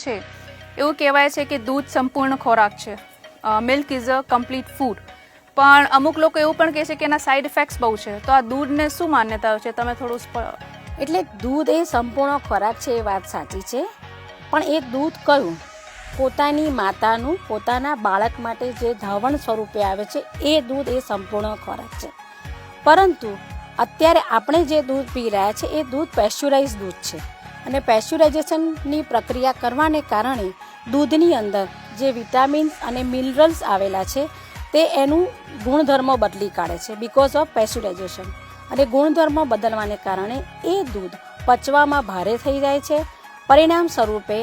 છે એવું કહેવાય છે કે દૂધ સંપૂર્ણ ખોરાક છે, milk is a complete food, પણ અમુક લોકો એવું પણ કહે છે કે એના સાઇડ ઇફેક્ટ્સ બહુ છે, તો આ દૂધને શું માન્યતાઓ છે, તમે થોડું એટલે દૂધ એ સંપૂર્ણ ખોરાક છે એ વાત સાચી છે, પણ એ દૂધ કયું પોતાની માતાનું પોતાના બાળક માટે જે ધાવણ સ્વરૂપે આવે છે એ દૂધ એ સંપૂર્ણ ખોરાક છે. પરંતુ અત્યારે આપણે જે દૂધ પી રહ્યા છે એ દૂધ પેસ્ચ્યુરાઇઝ દૂધ છે, અને પેસ્ચ્યુરાઇઝેશનની પ્રક્રિયા કરવાને કારણે દૂધની અંદર જે વિટામિન્સ અને મિનરલ્સ આવેલા છે તે એનું ગુણધર્મ બદલી કાઢે છે બિકોઝ ઓફ પેસ્ચ્યુરાઇઝેશન, અને ગુણધર્મ બદલવાને કારણે એ દૂધ પચવામાં ભારે થઈ જાય છે. પરિણામ સ્વરૂપે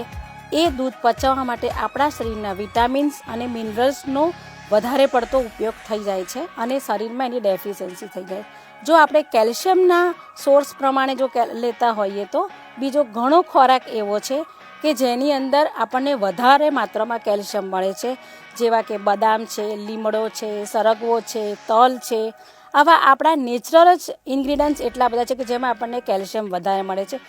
એ દૂધ પચવા માટે આપણા શરીરના વિટામિન્સ અને મિનરલ્સનો વધારે પડતો ઉપયોગ થઈ જાય છે અને શરીરમાં એની ડેફિશિયન્સી થઈ જાય. જો આપણે કેલ્શિયમના સોર્સ પ્રમાણે જો લેતા હોઈએ તો બીજો ઘણો ખોરાક એવો છે કે જેની અંદર આપણને વધારે માત્રામાં કેલ્શિયમ મળે છે, જેવા કે બદામ છે, લીમડો છે, સરગવો છે, તલ છે. આવા આપણા નેચરલ જ ઇન્ગ્રીડિયન્ટ્સ એટલા બધા છે કે જેમાં આપણને કેલ્શિયમ વધારે મળે છે.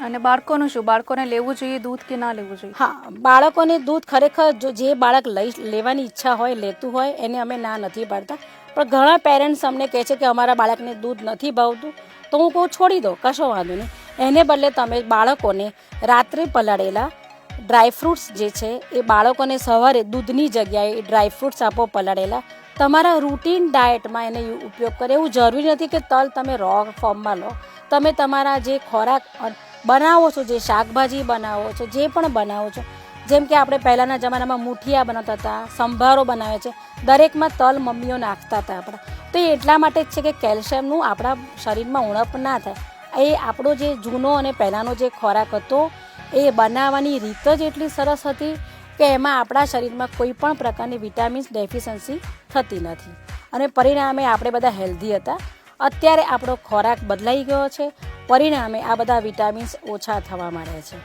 અને બાળકોનું શું, બાળકોને લેવું જોઈએ દૂધ કે ના લેવું જોઈએ? હા, બાળકોને દૂધ ખરેખર જો જે બાળક લેવાની ઈચ્છા હોય, લેતું હોય, એને અમે ના નથી પાડતા, પણ ઘણા પેરેન્ટ્સ અમને કહે છે કે અમારા બાળકને દૂધ નથી ભાવતું, તો હું કહું છોડી દો, કશો વાંધો નહીં. એને બદલે તમે બાળકોને રાત્રે પલાળેલા ડ્રાયફ્રૂટ્સ જે છે એ બાળકોને સવારે દૂધની જગ્યાએ ડ્રાયફ્રૂટ્સ આપો પલાળેલા. તમારા રૂટીન ડાયટમાં એને ઉપયોગ કરે. એવું જરૂરી નથી કે તલ તમે રો ફોર્મમાં લો, તમે તમારા જે ખોરાક બનાવો છો, જે શાકભાજી બનાવો છો, જે પણ બનાવો છો, જેમ કે આપણે પહેલાંના જમાનામાં મુઠિયા બનાવતા હતા, સંભારો બનાવે છે, દરેકમાં તલ મમ્મીઓ નાખતા હતા આપણા. તો એ એટલા માટે જ છે કે કેલ્શિયમનું આપણા શરીરમાં ઉણપ ના થાય. એ આપણો જે જૂનો અને પહેલાંનો જે ખોરાક હતો એ બનાવવાની રીત જ એટલી સરસ હતી કે એમાં આપણા શરીરમાં કોઈ પણ પ્રકારની વિટામિન્સ ડેફિશિયન્સી થતી નથી, અને પરિણામે આપણે બધા હેલ્ધી હતા. અત્યારે આપણો ખોરાક બદલાઈ ગયો છે, પરિણામે આ બધા વિટામિન્સ ઓછા થવા માંડ્યા છે.